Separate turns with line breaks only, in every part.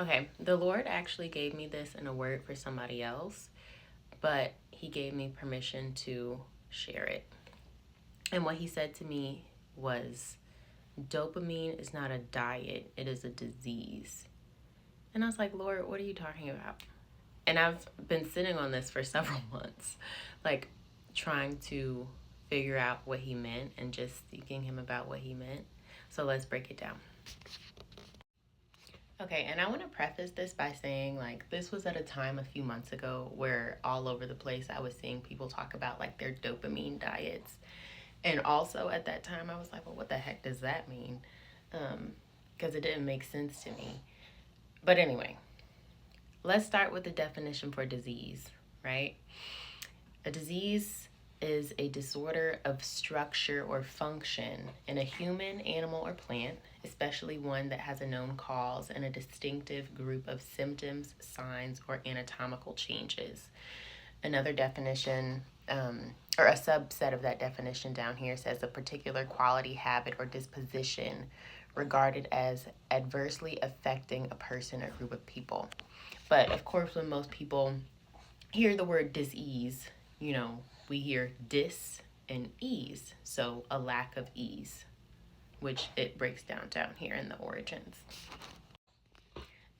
Okay, the Lord actually gave me this in a word for somebody else, but he gave me permission to share it. And what he said to me was, dopamine is not a diet, it is a disease. And I was like, Lord, what are you talking about? And I've been sitting on this for several months, like trying to figure out what he meant and just seeking him about what he meant. So let's break it down. Okay, and I want to preface this by saying, like, this was at a time a few months ago where all over the place I was seeing people talk about, like, their dopamine diets. And also at that time, I was like, well, what the heck does that mean? Because it didn't make sense to me. But anyway, let's start with the definition for disease, right? A disease is a disorder of structure or function in a human, animal, or plant, especially one that has a known cause and a distinctive group of symptoms, signs, or anatomical changes. Another definition, or a subset of that definition down here, says a particular quality, habit, or disposition regarded as adversely affecting a person or group of people. But of course, when most people hear the word disease, we hear dis and ease, so a lack of ease, which it breaks down here in the origins.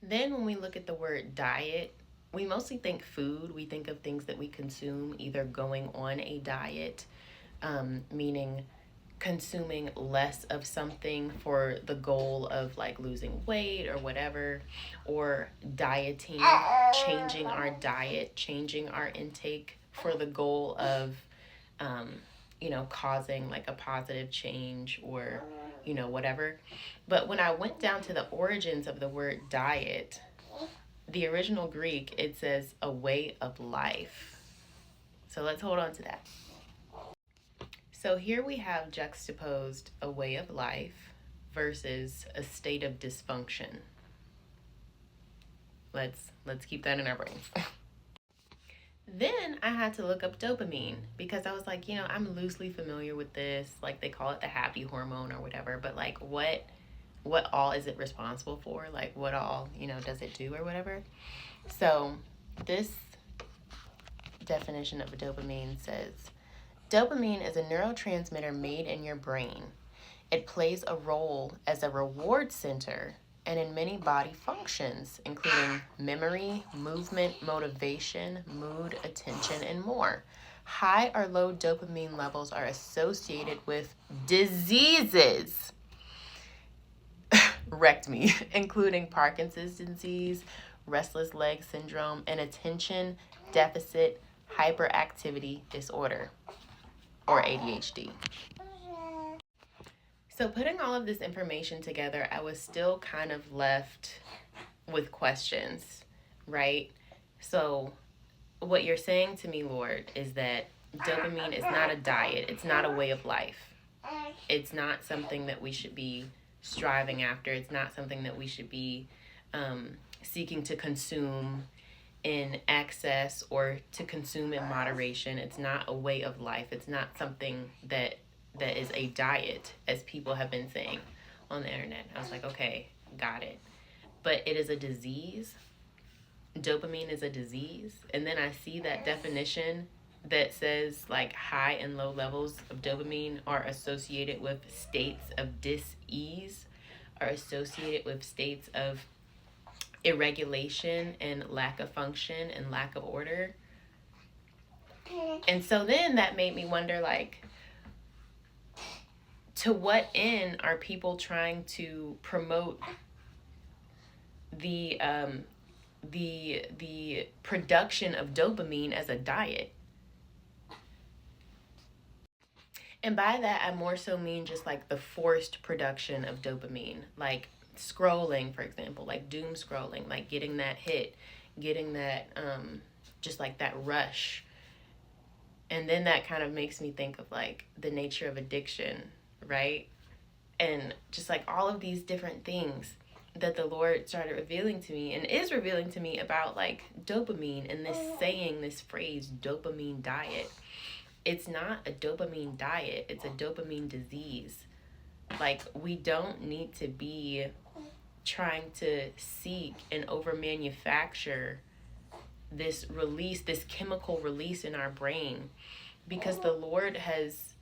Then when we look at the word diet, we mostly think food. We think of things that we consume, either going on a diet, meaning consuming less of something for the goal of like losing weight or whatever, or dieting, changing our diet, changing our intake for the goal of, causing like a positive change or, whatever. But when I went down to the origins of the word diet, the original Greek, it says a way of life. So let's hold on to that. So here we have juxtaposed a way of life versus a state of dysfunction. Let's keep that in our brains. Then I had to look up dopamine because I was like, I'm loosely familiar with this. Like they call it the happy hormone or whatever, but like what all is it responsible for? Like what all, does it do or whatever? So this definition of dopamine says, dopamine is a neurotransmitter made in your brain. It plays a role as a reward center and in many body functions, including memory, movement, motivation, mood, attention, and more. High or low dopamine levels are associated with diseases, wrecked me, including Parkinson's disease, restless leg syndrome, and attention deficit hyperactivity disorder, or ADHD. So putting all of this information together, I was still kind of left with questions, right? So what you're saying to me, Lord, is that dopamine is not a diet. It's not a way of life. It's not something that we should be striving after. It's not something that we should be seeking to consume in excess or to consume in moderation. It's not a way of life. It's not something that is a diet, as people have been saying on the internet. I was like, okay, got it. But it is a disease. Dopamine is a disease. And then I see that definition that says like high and low levels of dopamine are associated with states of dis-ease, are associated with states of irregulation and lack of function and lack of order. And so then that made me wonder, like, to what end are people trying to promote the production of dopamine as a diet? And by that, I more so mean just like the forced production of dopamine, like scrolling, for example, like doom scrolling, like getting that hit, getting that, just like that rush. And then that kind of makes me think of like the nature of addiction, right? And just like all of these different things that the Lord started revealing to me and is revealing to me about like dopamine and this saying, this phrase, dopamine diet. It's not a dopamine diet. It's a dopamine disease. Like, we don't need to be trying to seek and over manufacture this release, this chemical release in our brain, because the Lord has,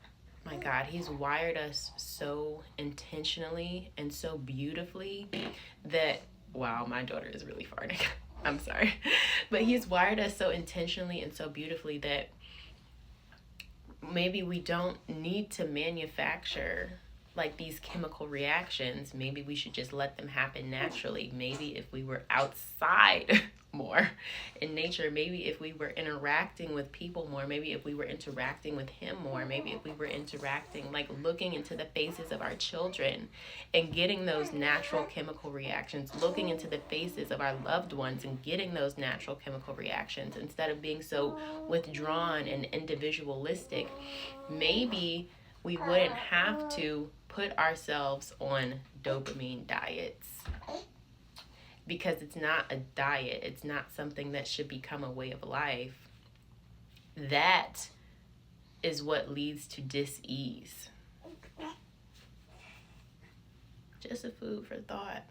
my God, He's wired us so intentionally and so beautifully that, wow, my daughter is really farting. I'm sorry. But He's wired us so intentionally and so beautifully that maybe we don't need to manufacture like these chemical reactions. Maybe we should just let them happen naturally. Maybe if we were outside more in nature, maybe if we were interacting with people more, maybe if we were interacting with Him more, maybe if we were interacting, like looking into the faces of our children and getting those natural chemical reactions, looking into the faces of our loved ones and getting those natural chemical reactions instead of being so withdrawn and individualistic, maybe we wouldn't have to put ourselves on dopamine diets. Because it's not a diet. It's not something that should become a way of life. That is what leads to dis-ease. Just a food for thought.